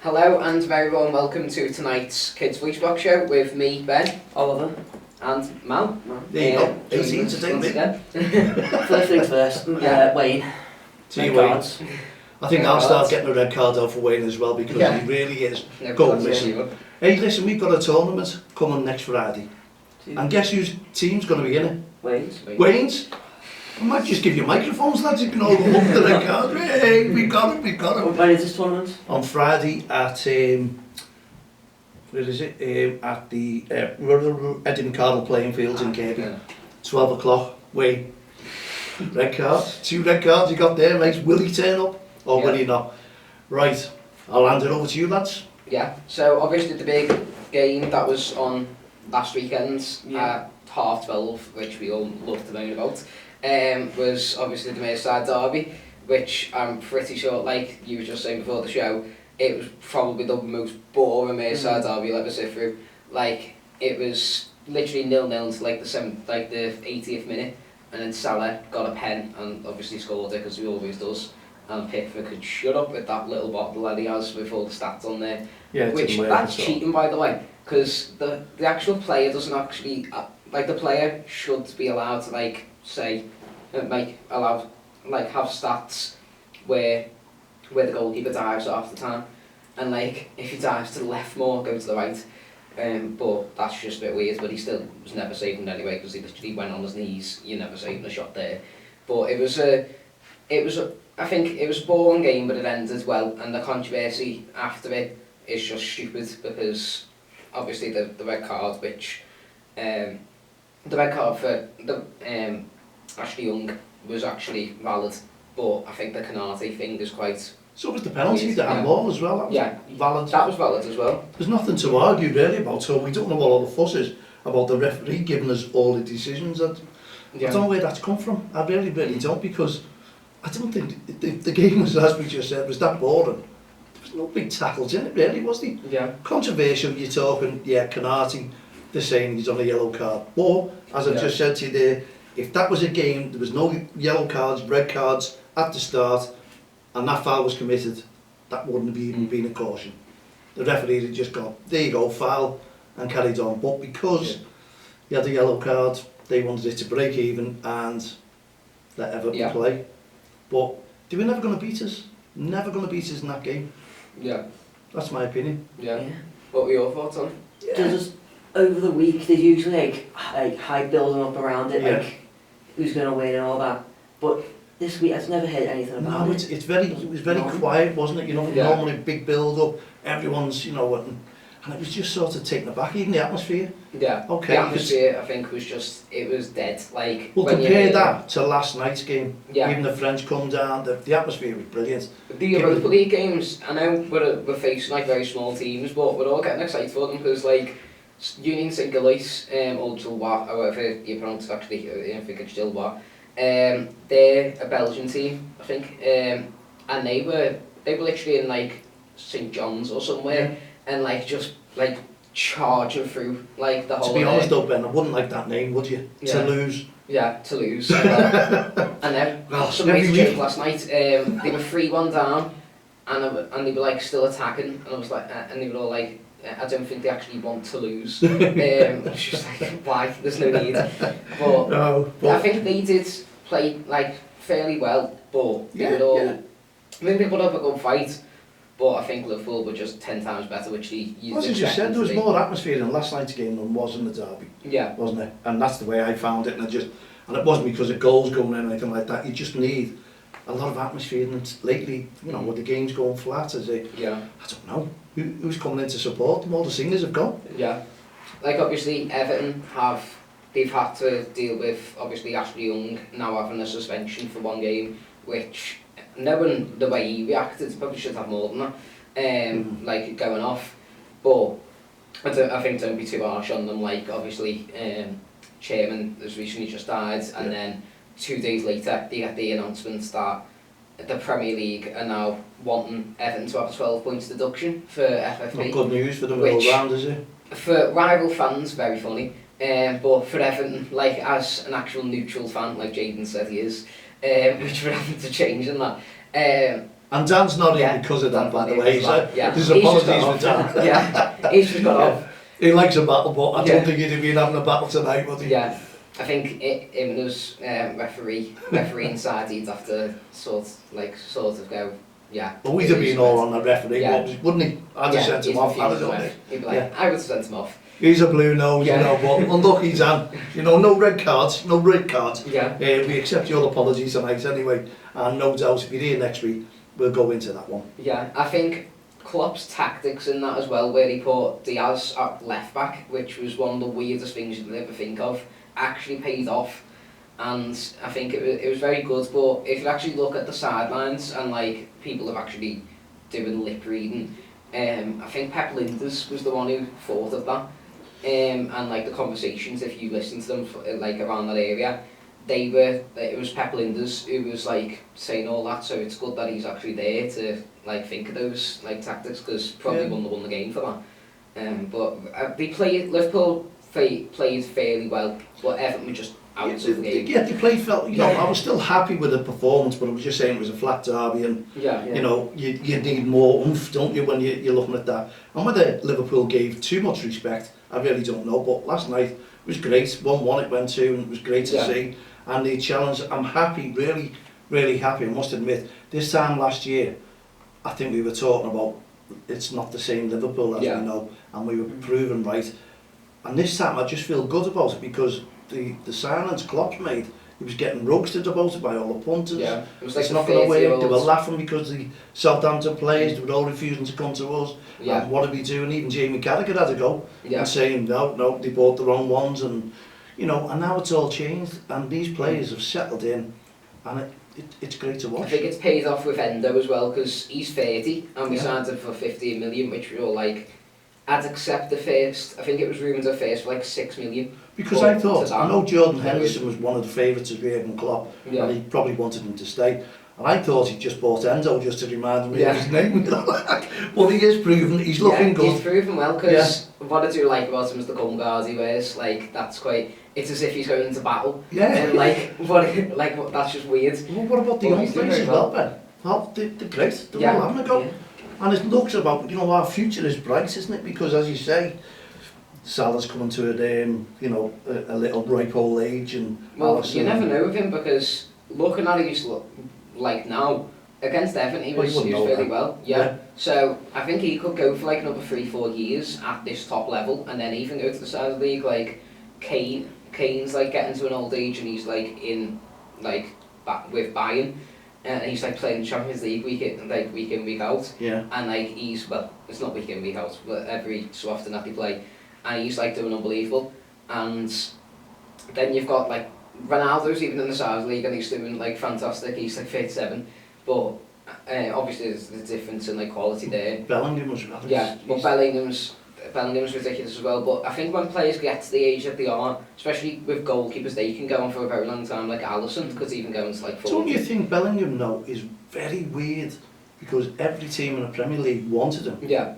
Hello and very warm welcome to tonight's Kids Voice Box show with me, Ben, Oliver, and Mal. There you go. 18 today, once mate. again. First things first, Wayne. See you, Red Wayne. cards. I think Red I'll start cards. getting a red card out for Wayne as well because Yeah. he really is Never goal got to missing. anyone. Hey, listen, we've got a tournament coming next Friday. And guess whose team's going to be in it? Wayne's. Wayne's. I might just give you microphones, lads. You can all go up to the red card. Hey, we got it. When is this tournament? On Friday at, where is it? At the Edinburgh Cardinal playing fields in Kirby. Yeah. 12 o'clock. Wayne. Red cards. 2 red cards you got there, mate. Will he turn up or will he not? Right. I'll hand it over to you, lads. Yeah, so obviously the big game that was on last weekend at 12:30, which we all love to moan about, was obviously the Merseyside Derby, which I'm pretty sure, like you were just saying before the show, it was probably the most boring Merseyside Derby you'll ever sit through. Like, it was literally 0-0 to like the 80th minute, and then Salah got a pen and obviously scored it because he always does. And Pickford could shut up with that little bottle that he has with all the stats on there. Yeah, Which, that's cheating, by the way, because the actual player doesn't actually, like, the player should be allowed to, like, say, have stats where the goalkeeper dives half the time, and, like, if he dives to the left more, go to the right. But that's just a bit weird, but he still was never saving anyway, because he literally went on his knees. You never saving a shot there. But I think it was a boring game, but it ended well, and the controversy after it is just stupid because obviously the red card, which the red card for the Ashley Young was actually valid, but I think the Canate thing is quite. So was the penalty, weird, the handball as well. That was valid. That was valid as well. There's nothing to argue really about, so we don't know what all the fuss is about the referee giving us all the decisions. I don't know where that's come from. I really don't, because I don't think the game was, as we just said, was that boring. There was no big tackles in it really, was there? Yeah. Controversial, you're talking, Canate, they're saying he's on a yellow card. But, as I just said to you there, if that was a game, there was no yellow cards, red cards at the start, and that foul was committed, that wouldn't have even been a caution. The referee had just gone, there you go, foul, and carried on. But because he had a yellow card, they wanted it to break even and let Everton play. But they were never going to beat us. Never going to beat us in that game. Yeah. That's my opinion. Yeah. What were your thoughts on? Just over the week, there's usually like hype building up around it, like who's going to win and all that. But this week, I've never heard anything about it. It was very quiet, wasn't it? You know, normally big build up, everyone's, and it was just sort of taken aback, even the atmosphere. Yeah. Okay. The atmosphere, I think, was just, it was dead. Like, well, compare that to last night's game. Yeah. Even the French come down, the atmosphere was brilliant. The Europa League games, I know we're facing like very small teams, but we're all getting excited for them because, like, Union Saint-Gilloise, or Gillois, however you pronounce it actually, I think it's Gillois, they're a Belgian team, I think, and they were literally in like St John's or somewhere, and like just like charging through like the whole. To be honest though, Ben, I wouldn't like that name, would you? Yeah. Toulouse. Yeah, Toulouse. And then some mates joke last night. They were 3-1 down, and they were like still attacking, and I was like, and they were all like, I don't think they actually want to lose. It's just like, why? There's no need. But No, I think they did play like fairly well, but they would all. I think they put up a good fight, but I think Liverpool were just 10 times better, which as you just said, there was more atmosphere in last night's game than was in the derby. Yeah. Wasn't it? And that's the way I found it, and it wasn't because of goals going in or anything like that. You just need a lot of atmosphere, and line, with the games going flat, I don't know. Who's coming in to support them? All the singers have gone. Yeah. Like, obviously, Everton they've had to deal with, obviously, Ashley Young now having a suspension for one game, which, knowing the way he reacted, probably should have more than that, like, going off. But I think don't be too harsh on them. Like, obviously, chairman has recently just died, and then 2 days later, they get the announcement that the Premier League are now wanting Everton to have a 12 points deduction for FFP. Not good news for them all round, is it? For rival fans, very funny. But for Everton, like, as an actual neutral fan, like Jaden said he is, which we're having to change in that, And Dan's not Yeah, in because of that, Dan's by not the in way. as So well, yeah. there's He's just apologies got for Dan. Yeah, he's just got off. He likes a battle, but I Yeah. don't think he'd have been having a battle tonight, would he? Yeah, I think him and his referee inside, he'd have to sort of go, yeah. But we'd have been all on the referee, Yeah. wouldn't he? I'd have sent he'd him off, refuse I'd to have ref. done it. He'd be like, Yeah. I would have sent him off. He's a blue nose, Yeah. you know, but unlucky Dan. You know, no red cards, no red cards. Yeah. We accept your apologies tonight anyway, and no doubt if you're here next week, we'll go into that one. Yeah, I think Klopp's tactics in that as well, where he put Diaz at left back, which was one of the weirdest things you'd ever think of, actually paid off. And I think it was very good, but if you actually look at the sidelines and like people have actually doing lip reading, I think Pep Linders was the one who thought of that. And like the conversations, if you listen to them like around that area, it was Pep Linders who was like saying all that, so it's good that he's actually there to like think of those like tactics, because probably wouldn't have won the game for that. But Liverpool played fairly well, but Everton were just out of the game. Yeah, they played felt. You know, I was still happy with the performance, but I was just saying it was a flat derby, and you know, you need more oomph, don't you, when you're looking at that. And whether Liverpool gave too much respect, I really don't know. But last night it was great. 1-1 it went to, and it was great to see. And the challenge, I'm happy, really, really happy. I must admit, this time last year, I think we were talking about it's not the same Liverpool as we know, and we were proven right. And this time I just feel good about it, because the silence Klopp's made, he was getting roasted about it by all the punters. Yeah, it was like it's not going to work. They were laughing because the Southampton players, they were all refusing to come to us. Yeah. And what are we doing? Even Jamie Carragher had to go and saying, no, they bought the wrong ones. And, you know, and now it's all changed. And these players have settled in. And it's great to watch. I think it's paid off with Endo as well, because he's 30 and we signed him for 15 million, which we were like, I'd accept the first, I think it was rumoured at first for like 6 million. Because I thought, I know Jordan Henderson was one of the favourites of Jurgen Klopp, and he probably wanted him to stay. And I thought he just bought Endo just to remind me of his name. Well, he is proven, he's looking good. He's proven well, because what I do like about him is the gum guard he wears. Like, that's quite, it's as if he's going into battle. Yeah. And that's just weird. Well, what about the young players as well, Ben? Well, they're great, they're all having a go. And it looks about, you know, our future is bright, isn't it? Because as you say, Salah's coming to you know, a little ripe old age, and well, you never know with him, because looking at it, he's like now against Everton, he was fairly well. Yeah. So I think he could go for like another 3-4 years at this top level, and then even go to the side of the league. Like Kane's like getting to an old age, and he's like in like with Bayern. And he's like playing Champions League week in, week out. Yeah. And like it's not week in, week out, but every so often that they play. And he's like doing unbelievable. And then you've got like Ronaldo's even in the Saudi League, and he's doing like fantastic. He's like 37. But obviously there's the difference in like quality there. Bellingham was rather. Yeah, but Bellingham's ridiculous as well. But I think when players get to the age that they are, especially with goalkeepers, they can go on for a very long time. Like Alisson could even go into like 40. Don't you think Bellingham now is very weird, because every team in the Premier League wanted him? Yeah.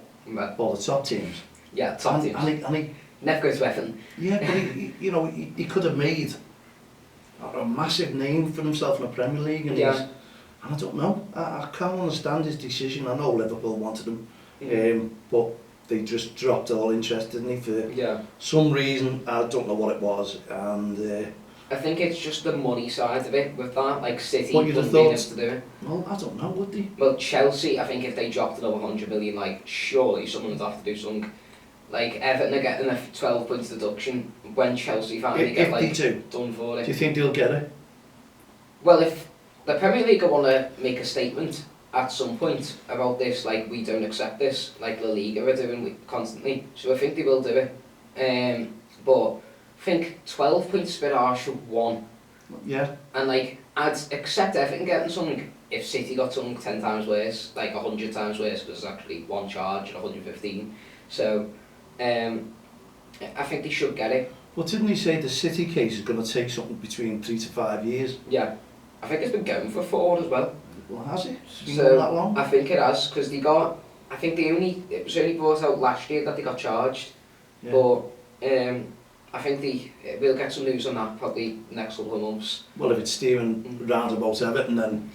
All the top teams. Yeah, top teams. And he never go to Everton. Yeah, but you know, he could have made a massive name for himself in the Premier League, and and I don't know. I can't understand his decision. I know Liverpool wanted him, but they just dropped all interest, didn't he, for some reason. I don't know what it was, and I think it's just the money side of it with that, like City what you'd have wouldn't be thought, able to do it. Well, I don't know, would they? Well, Chelsea, I think if they dropped another 100 million, like surely someone would have to do something. Like Everton are getting a 12 points deduction when Chelsea finally get like done for it. Do you think they'll get it? Well, if the Premier League want to make a statement at some point about this, like we don't accept this, like La Liga are doing constantly, so I think they will do it. But I think 12 points is a bit harsh for one. Yeah. And like I'd accept Everton getting something if City got something 10 times worse, like 100 times worse, because it's actually one charge at 115. So I think they should get it. Well, didn't he say the City case is going to take something between 3 to 5 years? Yeah. I think it's been going for 4 as well. Well, has it? It's been So going that long? I think it has, because it was only brought out last year that they got charged. Yeah. But I think we'll get some news on that probably next couple of months. Well, if it's steering round about Everton, then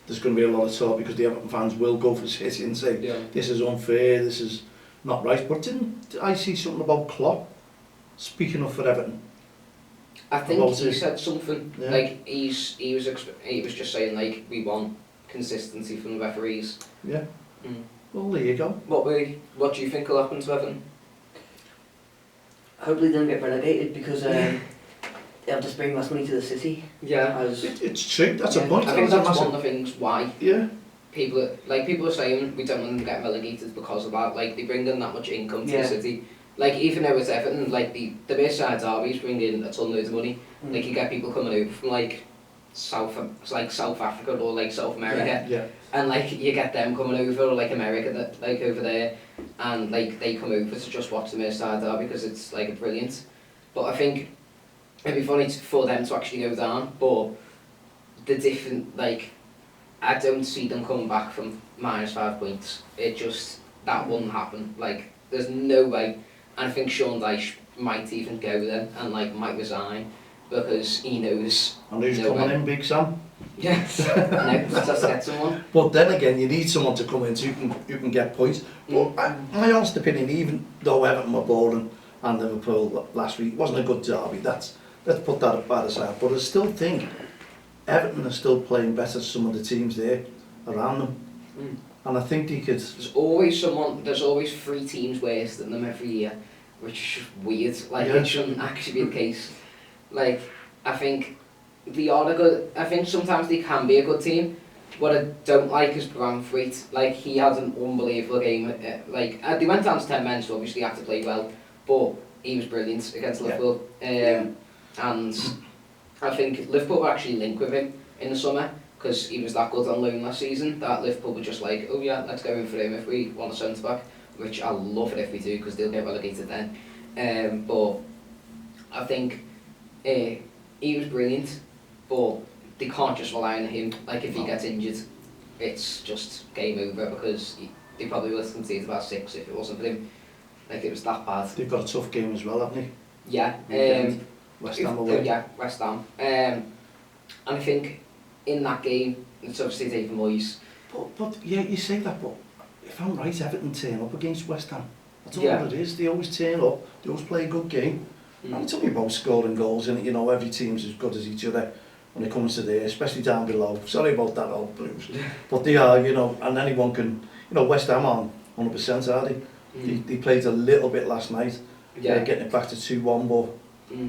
there's going to be a lot of talk because the Everton fans will go for City and say, this is unfair, this is not right. But didn't I see something about Klopp speaking up for Everton? I think he said something like he was just saying like we want consistency from the referees. Yeah. Well, there you go. What do you think will happen to Everton? Hopefully they don't get relegated because they'll just bring less money to the city. Yeah. It's true. That's a point. I think that's one of the things why. Yeah. People are saying we don't want them to get relegated because of that. Like they bring in that much income to the city. Like even though it's Everton, like the Merseyside Derby bring in a ton loads of money. Like you get people coming over from like South Africa or like South America, and like you get them coming over or like America that like over there, and like they come over to just watch the Merseyside Derby because it's like brilliant. But I think it'd be funny for them to actually go down, but the different like I don't see them coming back from -5 points. That wouldn't happen. Like there's no way. And I think Sean Dyche might even go then and like might resign because he knows. And who's coming in, Big Sam? Yes, I know. Let's get someone. But then again, you need someone to come in who can get points. But my honest opinion, even though Everton were boring and Liverpool last week, it wasn't a good derby. Let's put that by the side. But I still think Everton are still playing better than some of the teams there around them. And I think they could... There's always 3 teams worse than them every year, which is weird. Like, it shouldn't actually be the case. Like, I think they are I think sometimes they can be a good team. What I don't like is Bramthwaite. Like, he had an unbelievable game. They went down to 10 men, so obviously he had to play well. But he was brilliant against Liverpool. And I think Liverpool were actually linked with him in the summer, because he was that good on loan last season that Liverpool were just like, oh yeah, let's go in for him if we want a centre back, which I'll love it if we do because they'll get relegated then. But I think he was brilliant, but they can't just rely on him. Like if he gets injured, it's just game over because they probably would have conceded about 6 if it wasn't for him. Like it was that bad. They've got a tough game as well, haven't they? Yeah. West Ham away. Yeah, West Ham. And I think in that game, it's obviously David Moyes. But yeah, you say that, but if I'm right, Everton turn up against West Ham. That's all it is. They always turn up. They always play a good game. And it's only about scoring goals, and you know every team's as good as each other when it comes to there, especially down below. Sorry about that, old Blues, but they are, you know, and anyone can. You know, West Ham aren't 100%, are they? They played a little bit last night, getting it back to 2-1, but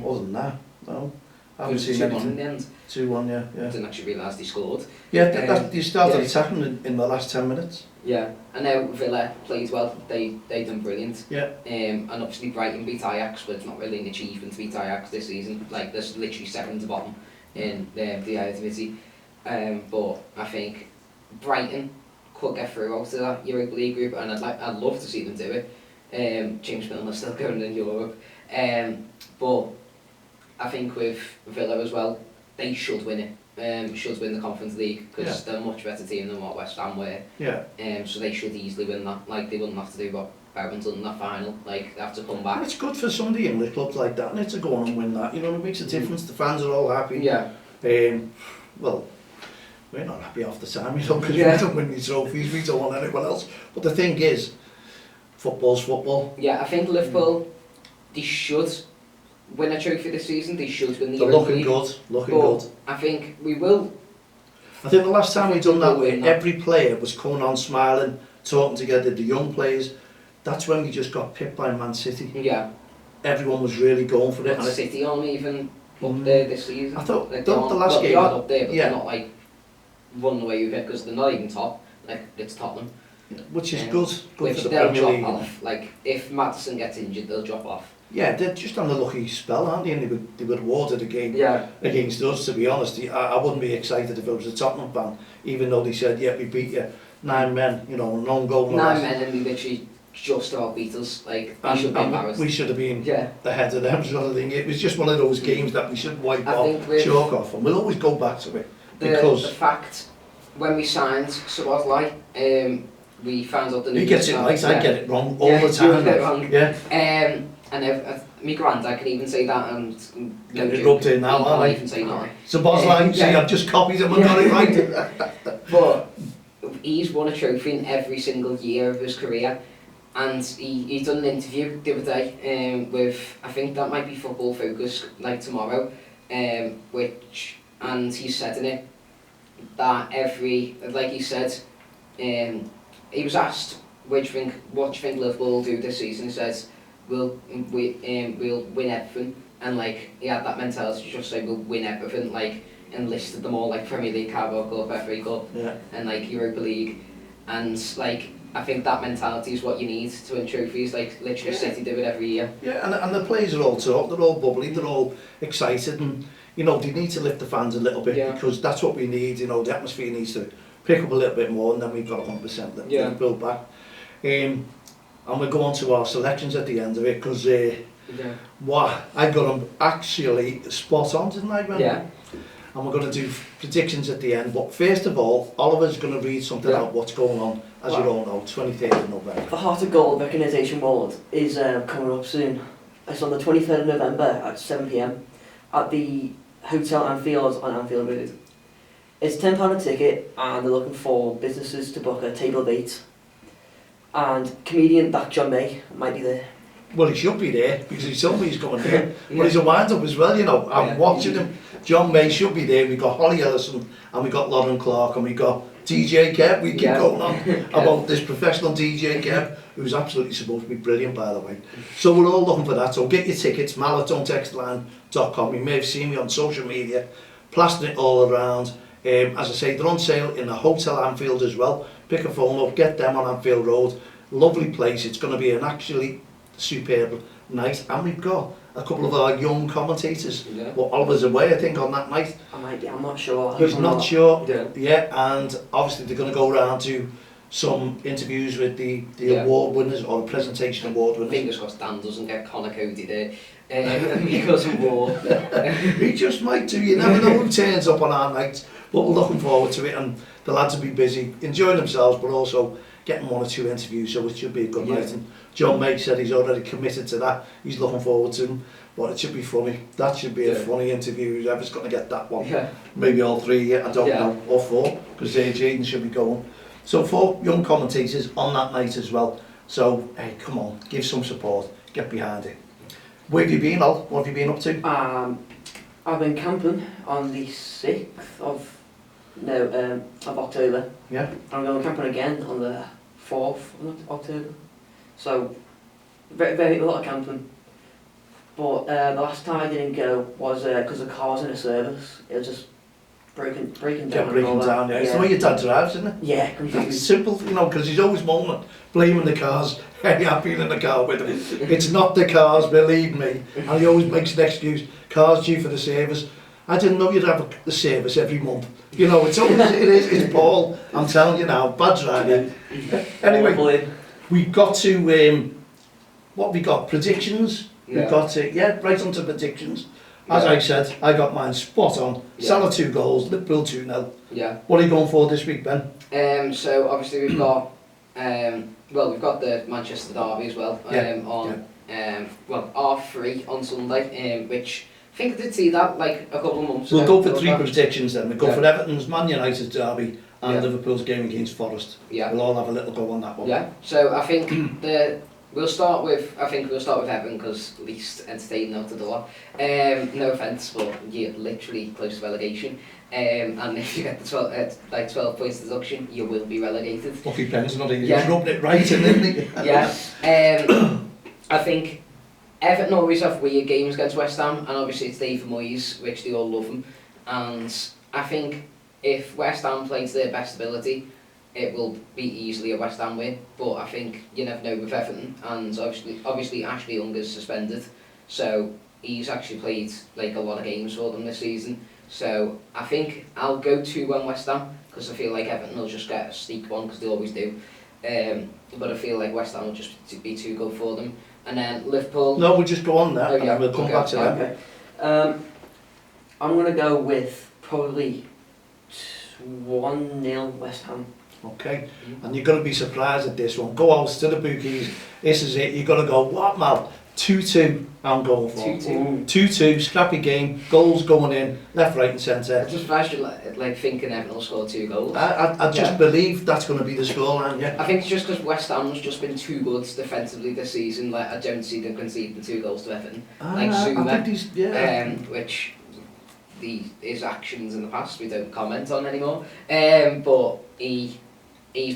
other than that, no. I haven't seen anything. In the end. 2-1, yeah. I didn't actually realise they scored. Yeah, you started attacking in the last 10 minutes. Yeah, and now Villa played well. They done brilliant. Yeah. And obviously Brighton beat Ajax, but it's not really an achievement to beat Ajax this season. Like there's literally 7 to bottom in the Eredivisie. But I think Brighton could get through out of that Europa League group, and I'd love to see them do it. James Milner's still going in Europe. But I think with Villa as well, they should win it. Should win the Conference League because they're a much better team than what West Ham were. Yeah. So they should easily win that. Like they wouldn't have to do what Everton done in that final. Like they have to come back. And it's good for some of the English clubs like that, and it's to go on and win that. You know, it makes a difference. The fans are all happy. Yeah. Well, we're not happy half the time, you know, because we don't win these trophies. We don't want anyone else. But the thing is, football's football. Yeah, I think Liverpool, they should win a trophy this season. They should win the They're Europa looking League. good, looking good. I think we will. I think the last time we done that, where every player was coming on smiling, talking together, the young players, that's when we just got pipped by Man City. Yeah. Everyone was really going for it. But City aren't even up there this season. I thought like the last game... They are up there, but they're not like running away with it because they're not even top. Like, it's Tottenham. Which is good for the they'll Premier drop League. Off. Like, if Maddison gets injured, they'll drop off. Yeah, they're just on the lucky spell, aren't they? And they were awarded a game against us, to be honest. I wouldn't be excited if it was a Tottenham fan, even though they said, yeah, we beat you 9 men, you know, an own goal. 9 men and we literally just about beat us. Like, we should be embarrassed. We should have been the head of them sort of thing. It was just one of those games that we should wipe off, chalk off, and we'll always go back to it. Because the fact, when we signed Szoboszlai, we found out the news. He gets it right, I get it wrong all the time. You get it wrong. Yeah. And my granddad can even say that, and no Get it joke, rubbed in now, he aren't can't they? even say no. So Boz Line, see, Yeah. I've just copied him and got it right. But he's won a trophy in every single year of his career, and he's done an interview the other day with, I think that might be Football Focus, like tomorrow, and he said in it that like he said, he was asked, what do you think Liverpool will do this season? He says, we'll win everything, and like he had that mentality to just say we'll win everything, like, and listed them all, like Premier League, Carabao Cup, FA Cup, and like Europa League, and like I think that mentality is what you need to win trophies. Like literally, City do it every year. Yeah, and the players are all talk, they're all bubbly, they're all excited, and you know they need to lift the fans a little bit, because that's what we need. You know, the atmosphere needs to pick up a little bit more, and then we've got 100% Liverpool back. And we'll go on to our selections at the end of it, because wow, I got them actually spot on, didn't I, Ben? Yeah. And we're going to do predictions at the end, but first of all, Oliver's going to read something out what's going on, as you all know, 23rd of November. The Heart of Gold Recognition Award is coming up soon. It's on the 23rd of November at 7 p.m. at the Hotel Anfield on Anfield Road. It's £10 a ticket, and they're looking for businesses to book a table of 8. And comedian John May might be there. Well, he should be there, because he told me he's coming there. But he's a wind-up as well, you know. I'm watching him. John May should be there. We've got Holly Ellison, and we've got Lauren Clark, and we've got DJ Kev. We keep going on about this professional DJ Kev, who's absolutely supposed to be brilliant, by the way. So we're all looking for that. So get your tickets, mallet.textline.com. You may have seen me on social media, plastering it all around. As I say, they're on sale in the Hotel Anfield as well. Pick a phone up, get them on Anfield Road. Lovely place. It's going to be an actually superb night, and we've got a couple of our young commentators. Well, Oliver's away, I think, on that night. I might be, I'm not sure. He's not sure. And obviously they're going to go around to some interviews with the award winners, or the presentation award winners. Fingers crossed Dan doesn't get Conor Cody there because of war. He just might do. You never know who turns up on our nights, but we're looking forward to it, and the lads will be busy enjoying themselves, but also getting 1 or 2 interviews, so it should be a good night. And John May said he's already committed to that. He's looking forward to them, but it should be funny. That should be a funny interview. Whoever's going to get that one, maybe all 3, I don't know, or 4, because Jaden should be going. So 4 young commentators on that night as well. So hey, come on, give some support, get behind it. Where have you been, Al? What have you been up to? I've been camping on the 6th of October. Yeah. I'm going camping again on the 4th of October. So, very a lot of camping. But the last time I didn't go was because the car was in a service. It was just breaking down. Breaking down, yeah. It's the way your dad drives, isn't it? Yeah, completely. It's simple, you know, because he's always moaning, blaming the cars. Hey, I've been in the car with him. It's not the cars, believe me. And he always makes an excuse. Cars due for the service. I didn't know you'd have the service every month. You know, it's always, it's Paul. I'm telling you now, bad driving. Anyway, we've got to, what we got? Predictions? We've got to, right on to predictions. As I said, I got mine spot on. Salah 2 goals, Liverpool 2-0. Yeah. What are you going for this week, Ben? So obviously we've got, we've got the Manchester Derby as well on, R3 on Sunday, which I think I did see that like a couple of months ago. We'll go for 3 predictions then. We'll go for Everton's, Man United's derby, and Liverpool's game against Forest. Yeah. We'll all have a little go on that one. Yeah. So I think we'll start with Everton because least entertaining out of the lot. No offence, but you're literally close to relegation. And if you get the 12 points deduction, you will be relegated. Lucky Penn's not even rubbing it right in, isn't he? I think Everton always have weird games against West Ham, and obviously it's David Moyes, which they all love him. And I think if West Ham play to their best ability, it will be easily a West Ham win. But I think you never know with Everton, and obviously Ashley Young is suspended, so he's actually played like a lot of games for them this season. So I think I'll go 2-1 West Ham, because I feel like Everton will just get a sneak one, because they always do. But I feel like West Ham will just be too good for them. And then Liverpool... No, we'll just go on that, and then we'll come back to them. Okay. I'm going to go with probably 1-0 West Ham. Okay, and you're going to be surprised at this one. Go out to the bookies, this is it, you're going to go, what, Mal? 2-2 I'm going for. 2-2. 2-2, scrappy game, goals going in, left, right and I centre. just flashed like thinking Everton will score 2 goals. I just believe that's going to be the scoreline, yeah. I think it's just because West Ham's just been too good defensively this season. Like I don't see them conceding 2 goals to Everton. Like Zuma, I think he's, yeah. which his actions in the past we don't comment on anymore. But he's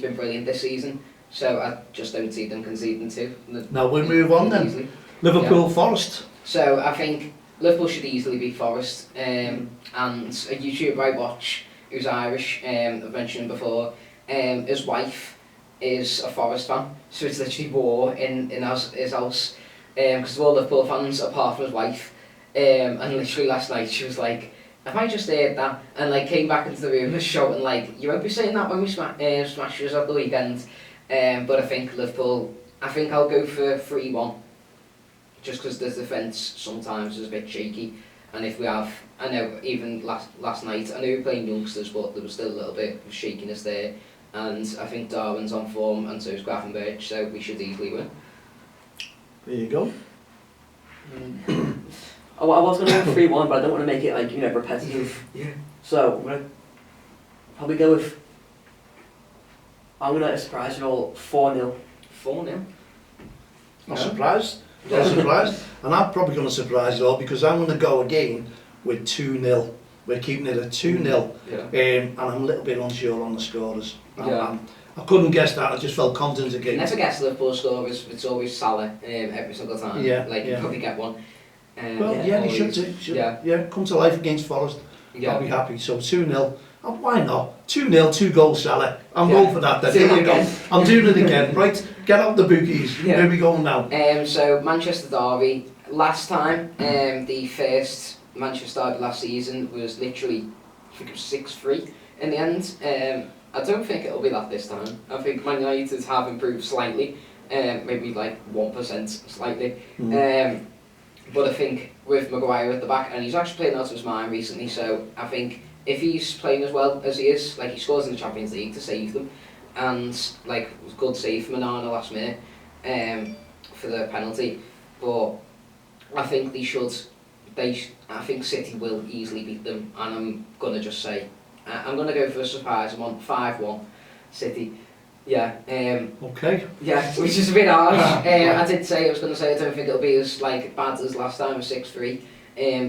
been brilliant this season. So I just don't see them conceding 2. Now we move on then. Easily. Liverpool Forest. So I think Liverpool should easily beat Forest. And a YouTuber I watch who's Irish, I've mentioned him before, his wife is a Forest fan. So it's literally war in his house. Because of all Liverpool fans apart from his wife. And literally last night she was like, have I just heard that? And like came back into the room and shouting like, you won't be saying that when we smash us at the weekend. But I think Liverpool, I think I'll go for 3-1. Just because the defence sometimes is a bit shaky. And if we have, I know even last night, I know we were playing youngsters, but there was still a little bit of shakiness there. And I think Darwin's on form and so is Gravenberch, so we should easily win. There you go. I was going to go 3-1, but I don't want to make it like, repetitive. Yeah. So I'm going to probably go with, I'm going to surprise you all 4-0. 4-0. Not surprised. Not surprised. And I'm probably going to surprise you all because I'm going to go again with 2-0. We're keeping it at 2-0. Yeah. And I'm a little bit unsure on the scorers. Yeah. I couldn't guess that. I just felt confident again. Never guess Liverpool scorers. It's always Salah every single time. Yeah, Like you yeah. probably get one. Well, yeah, he should do. Yeah. Come to life against Forest. Yeah. I'll be happy. So 2-0. And why not? 2-0, 2 goals, Salah. I'm Yeah. going for that then. Do Here it we go. again. I'm doing it again. Right, get out the bookies. Yeah. Where are we going now? So Manchester Derby. Last time, the first Manchester Derby last season was literally, I think it was 6-3 in the end. I don't think it'll be that this time. I think Man United have improved slightly, maybe like 1% slightly. But I think with Maguire at the back, and he's actually playing out of his mind recently, so I think if he's playing as well as he is, like he scores in the Champions League to save them, and like it was a good save from Onana last minute for the penalty, but I think I think City will easily beat them, and I'm gonna just say I'm gonna go for a surprise. I'm on 5-1 City. Yeah. Okay. Yeah, which is a bit harsh. I did say I was going to say I don't think it'll be as like bad as last time with 6-3.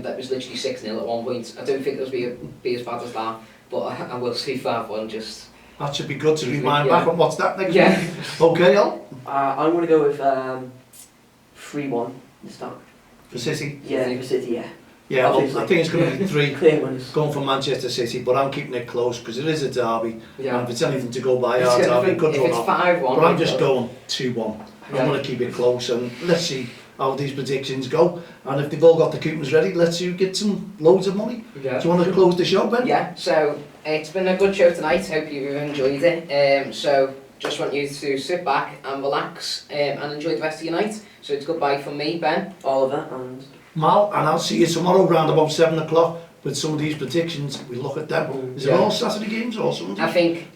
That was literally 6-0 at one point. I don't think it'll be as bad as that, but I will see 5-1 just. That should be good to remind back on what's that next Yeah. week. Okay, Al? I'm going to go with 3-1 this time. For City? Yeah, for City, yeah. Yeah, well, Obviously. I think it's going to be 3 Clear winners. going for Manchester City, but I'm keeping it close because it is a derby. Yeah. And if it's anything to go by, It's our gonna derby be- could if run it's off. 5-1, But I'm just going 2-1. Yeah. I'm going to keep it close and let's see how these predictions go. And if they've all got the coupons ready, let's see who gets some loads of money. Yeah. Do you want to close the show, Ben? Yeah. So it's been a good show tonight. Hope you've enjoyed it. So just want you to sit back and relax and enjoy the rest of your night. So it's goodbye from me, Ben. Oliver and... Mal, and I'll see you tomorrow round about 7 o'clock with some of these predictions. We look at them. Is it Yeah. all Saturday games or Sunday? I think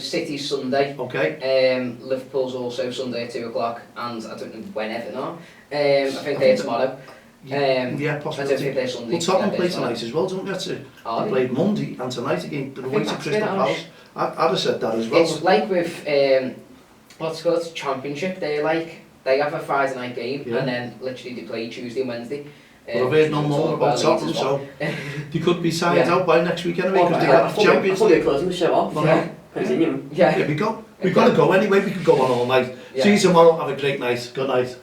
City's Sunday. Okay. Liverpool's also Sunday at 2 o'clock, and I don't know when Everton are. I think they're tomorrow. Yeah, I don't possibly. think they're Sunday. Well, Tottenham Yeah, play they're tomorrow. tonight as well, don't we? That's it. Are They they? played Monday and tonight again. They're I away think to that's Crystal been Palace. I'd have said that as well. It's like with what's it called, Championship. They have a Friday night game, Yeah. and then literally they play Tuesday and Wednesday. But I've heard no it's more all about Leeds Tottenham, as well. so they could be signed Yeah. out by next week anyway, Oh, because they I got the Champions thought they were League. closing the show off. Yeah. Continue. Yeah. Yeah, we've got to go anyway, we could go on all night. Yeah. See you tomorrow, have a great night. Good night.